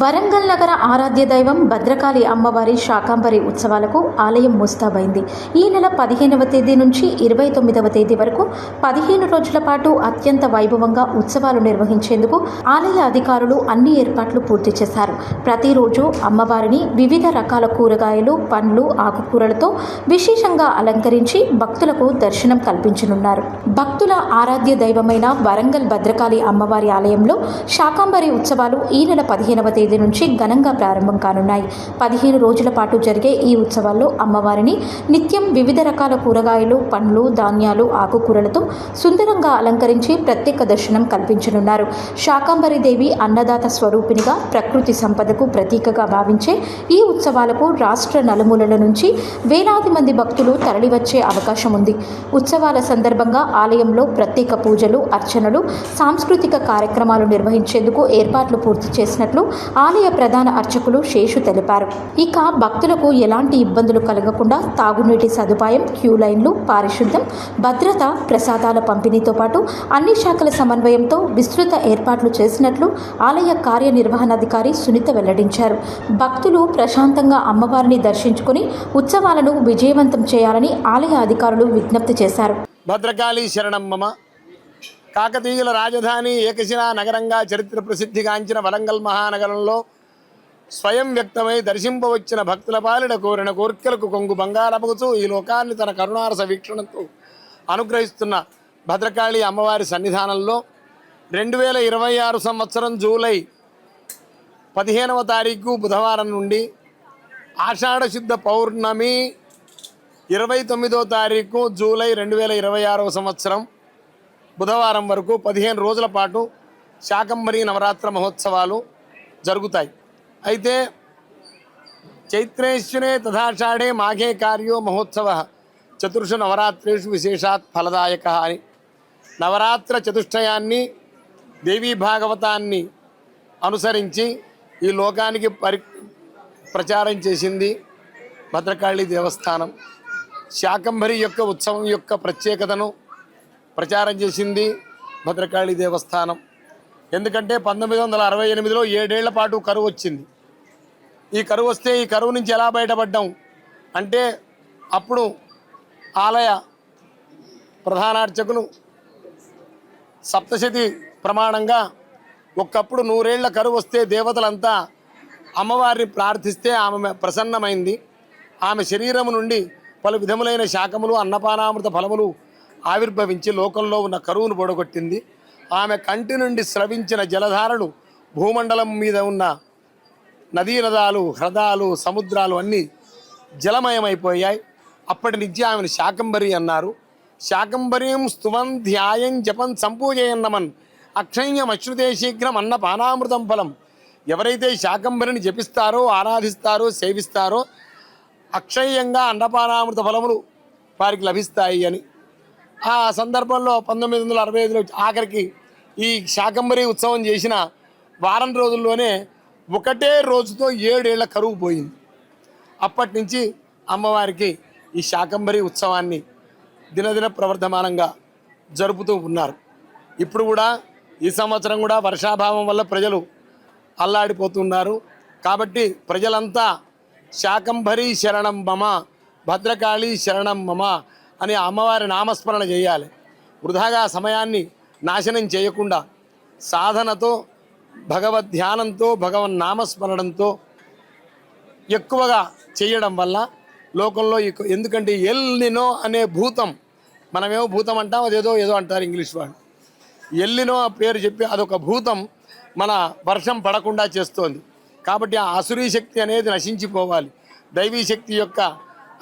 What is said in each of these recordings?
వరంగల్ నగర ఆరాధ్య దైవం భద్రకాళి అమ్మవారి శాకంబరి ఉత్సవాలకు ఆలయం ముస్తాబైంది. ఈ నెల 15వ తేదీ నుంచి 29వ తేదీ వరకు 15 రోజుల పాటు అత్యంత వైభవంగా ఉత్సవాలు నిర్వహించేందుకు ఆలయ అధికారులు అన్ని ఏర్పాట్లు పూర్తి చేశారు. ప్రతిరోజు అమ్మవారిని వివిధ రకాల కూరగాయలు, పండ్లు, ఆకుకూరలతో విశేషంగా అలంకరించి భక్తులకు దర్శనం కల్పించనున్నారు. భక్తుల ఆరాధ్య దైవమైన వరంగల్ భద్రకాళి అమ్మవారి ఆలయంలో శాకంబరి ఉత్సవాలు ఈ నెల 15వ తేదీ నుంచి ఘనంగా ప్రారంభం కానున్నాయి. 15 రోజుల పాటు జరిగే ఈ ఉత్సవాల్లో అమ్మవారిని నిత్యం వివిధ రకాల కూరగాయలు, పండ్లు, ధాన్యాలు, ఆకుకూరలతో సుందరంగా అలంకరించి ప్రత్యేక దర్శనం కల్పించనున్నారు. శాకంబరి దేవి అన్నదాత స్వరూపినిగా ప్రకృతి సంపదకు ప్రతీకగా భావించే ఈ ఉత్సవాలకు రాష్ట్ర నలుమూలల నుంచి వేలాది మంది భక్తులు తరలివచ్చే అవకాశం ఉంది. ఉత్సవాల సందర్భంగా ఆలయంలో ప్రత్యేక పూజలు, అర్చనలు, సాంస్కృతిక కార్యక్రమాలు నిర్వహించేందుకు ఏర్పాట్లు పూర్తి చేసినట్లు ఆలయ ప్రధాన అర్చకులు శేషు తెలిపారు. ఇక భక్తులకు ఎలాంటి ఇబ్బందులు కలగకుండా తాగునీటి సదుపాయం, క్యూ లైన్లు, పారిశుద్ధ్యం, భద్రత, ప్రసాదాల పంపిణీతో పాటు అన్ని శాఖల సమన్వయంతో విస్తృత ఏర్పాట్లు చేసినట్లు ఆలయ కార్యనిర్వహణాధికారి సునీత వెల్లడించారు. భక్తులు ప్రశాంతంగా అమ్మవారిని దర్శించుకుని ఉత్సవాలను విజయవంతం చేయాలని ఆలయ అధికారులు విజ్ఞప్తి చేశారు. భద్రకాళి శరణం మమ. కాకతీయుల రాజధాని ఏకశిలా నగరంగా చరిత్ర ప్రసిద్ధిగాంచిన వరంగల్ మహానగరంలో స్వయం వ్యక్తమై దర్శింపవచ్చిన భక్తుల పాలిన కోరిన కోర్కెలకు కొంగు బంగారపుగుతూ ఈ లోకాన్ని తన కరుణారస వీక్షణతో అనుగ్రహిస్తున్న భద్రకాళి అమ్మవారి సన్నిధానంలో 2026 సంవత్సరం జూలై 15వ తారీఖు బుధవారం నుండి ఆషాఢశుద్ధ పౌర్ణమి 29వ తారీఖు జూలై 2026 సంవత్సరం బుధవారం వరకు 15 రోజుల పాటు శాకంబరి నవరాత్ర మహోత్సవాలు జరుగుతాయి. అయితే చైత్రేశ్వరే తథాషాఢే మాఘే కార్యో మహోత్సవ చతుర్షు నవరాత్రేషు విశేషాత్ ఫలదాయక అని నవరాత్ర చతుష్టయాన్ని, దేవీ భాగవతాన్ని అనుసరించి ఈ లోకానికి ప్రచారం చేసింది భద్రకాళి దేవస్థానం. శాకంబరి యొక్క ఉత్సవం యొక్క ప్రత్యేకతను ప్రచారం చేసింది భద్రకాళి దేవస్థానం. ఎందుకంటే 1968లో 7 ఏళ్ల పాటు కరువు వచ్చింది. ఈ కరువు వస్తే ఈ కరువు నుంచి ఎలా బయటపడ్డాం అంటే అప్పుడు ఆలయ ప్రధానార్చకులు సప్తశతి ప్రమాణంగా ఒకప్పుడు 100 ఏళ్ల కరువు వస్తే దేవతలంతా అమ్మవారిని ప్రార్థిస్తే ఆమె ప్రసన్నమైంది. ఆమె శరీరము నుండి పలు విధములైన శాఖములు, అన్నపానామృత ఫలములు ఆవిర్భవించి లోకంలో ఉన్న కరువును పొడగొట్టింది. ఆమె కంటి నుండి స్రవించిన జలధారలు భూమండలం మీద ఉన్న నదీనదాలు, హ్రదాలు, సముద్రాలు అన్నీ జలమయమైపోయాయి. అప్పటి నుంచి ఆమెను శాకంబరి అన్నారు. శాకంబరీం స్తువం ధ్యాయం జపం సంపూజయన్నమన్ అక్షయ్యం అశ్రుతే శీఘ్రం అన్న పానామృతం ఫలం. ఎవరైతే శాకంబరిని జపిస్తారో, ఆరాధిస్తారో, సేవిస్తారో అక్షయ్యంగా అన్నపానామృత ఫలములు వారికి లభిస్తాయి అని. ఆ సందర్భంలో 1965లో ఆఖరికి ఈ శాకంబరి ఉత్సవం చేసిన వారం రోజుల్లోనే ఒకటే రోజుతో 7 ఏళ్ల కరువు పోయింది. అప్పటి నుంచి అమ్మవారికి ఈ శాకంబరి ఉత్సవాన్ని దినదిన ప్రవర్ధమానంగా జరుపుతూ ఉన్నారు. ఇప్పుడు కూడా ఈ సంవత్సరం కూడా వర్షాభావం వల్ల ప్రజలు అల్లాడిపోతున్నారు. కాబట్టి ప్రజలంతా శాకంబరి శరణం మమ, భద్రకాళి శరణం మమ అని అమ్మవారి నామస్మరణ చేయాలి. వృధాగా సమయాన్ని నాశనం చేయకుండా సాధనతో, భగవద్ ధ్యానంతో, భగవన్ నామస్మరణంతో ఎక్కువగా చేయడం వల్ల లోకంలో ఎందుకంటే ఎల్నినో అనే భూతం, మనమేమో భూతం అంటాం, అదేదో ఏదో అంటారు ఇంగ్లీష్ వాళ్ళు. ఎల్లినో పేరు చెప్పి అదొక భూతం మన వర్షం పడకుండా చేస్తోంది. కాబట్టి ఆ అసురీ శక్తి అనేది నశించిపోవాలి. దైవీ శక్తి యొక్క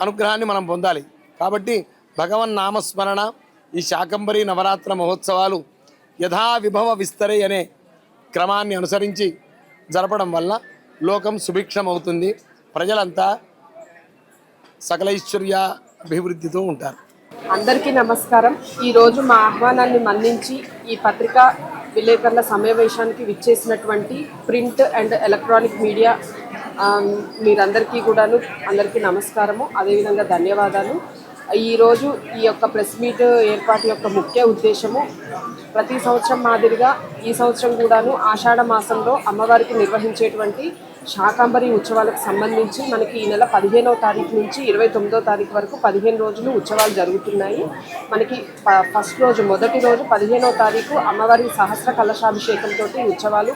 అనుగ్రహాన్ని మనం పొందాలి. కాబట్టి భగవన్ నామస్మరణ, ఈ శాకంబరి నవరాత్ర మహోత్సవాలు యథా విభవ విస్తరే అనే క్రమాన్ని అనుసరించి జరపడం వల్ల లోకం సుభిక్షమవుతుంది. ప్రజలంతా సకలైశ్వర్య అభివృద్ధితో ఉంటారు. అందరికీ నమస్కారం. ఈరోజు మా ఆహ్వానాన్ని మన్నించి ఈ పత్రికా విలేకరుల సమావేశానికి విచ్చేసినటువంటి ప్రింట్ అండ్ ఎలక్ట్రానిక్ మీడియా మీరందరికీ కూడాను అందరికీ నమస్కారము, అదేవిధంగా ధన్యవాదాలు. ఈరోజు ఈ యొక్క ప్రెస్ మీట్ ఏర్పాటు యొక్క ముఖ్య ఉద్దేశము ప్రతి సంవత్సరం మాదిరిగా ఈ సంవత్సరం కూడాను ఆషాఢ మాసంలో అమ్మవారికి నిర్వహించేటువంటి శాకాంబరి ఉత్సవాలకు సంబంధించి మనకి ఈ నెల 15వ తారీఖు నుంచి 29వ తారీఖు వరకు 15 రోజులు ఉత్సవాలు జరుగుతున్నాయి. మనకి ఫస్ట్ రోజు మొదటి రోజు 15వ తారీఖు అమ్మవారి సహస్ర కలశాభిషేకంతో ఉత్సవాలు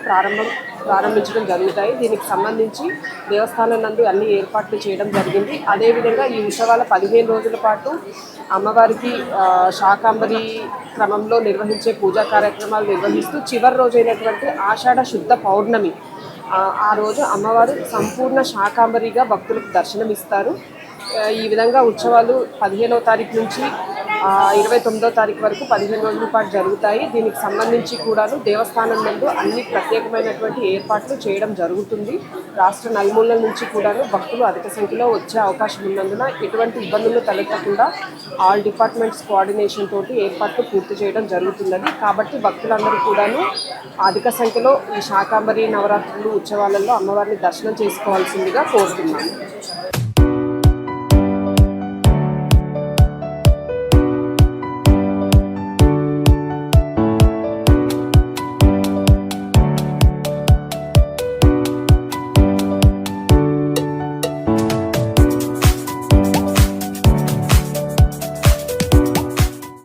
ప్రారంభించడం జరుగుతాయి. దీనికి సంబంధించి దేవస్థానం నందు అన్ని ఏర్పాట్లు చేయడం జరిగింది. అదేవిధంగా ఈ ఉత్సవాల 15 రోజుల పాటు అమ్మవారికి శాకాంబరి క్రమంలో నిర్వహించే పూజా కార్యక్రమాలు నిర్వహిస్తూ చివరి రోజైనటువంటి ఆషాఢ శుద్ధ పౌర్ణమి ఆ రోజు అమ్మవారు సంపూర్ణ శాకాంబరిగా భక్తులకు దర్శనమిస్తారు. ఈ విధంగా ఉత్సవాలు 15వ తారీఖు నుంచి 29వ తారీఖు వరకు 15 రోజుల పాటు జరుగుతాయి. దీనికి సంబంధించి కూడాను దేవస్థానం నందు అన్ని ప్రత్యేకమైనటువంటి ఏర్పాట్లు చేయడం జరుగుతుంది. రాష్ట్ర నలుమూలల నుంచి కూడాను భక్తులు అధిక సంఖ్యలో వచ్చే అవకాశం ఉన్నందున ఎటువంటి ఇబ్బందులు తలెత్తకుండా ఆల్ డిపార్ట్మెంట్స్ కోఆర్డినేషన్ తోటి ఏర్పాట్లు పూర్తి చేయడం జరుగుతున్నది. కాబట్టి భక్తులందరూ కూడాను అధిక సంఖ్యలో ఈ శాకాంబరి నవరాత్రులు ఉత్సవాలలో అమ్మవారిని దర్శనం చేసుకోవాల్సిందిగా కోరుతున్నాను.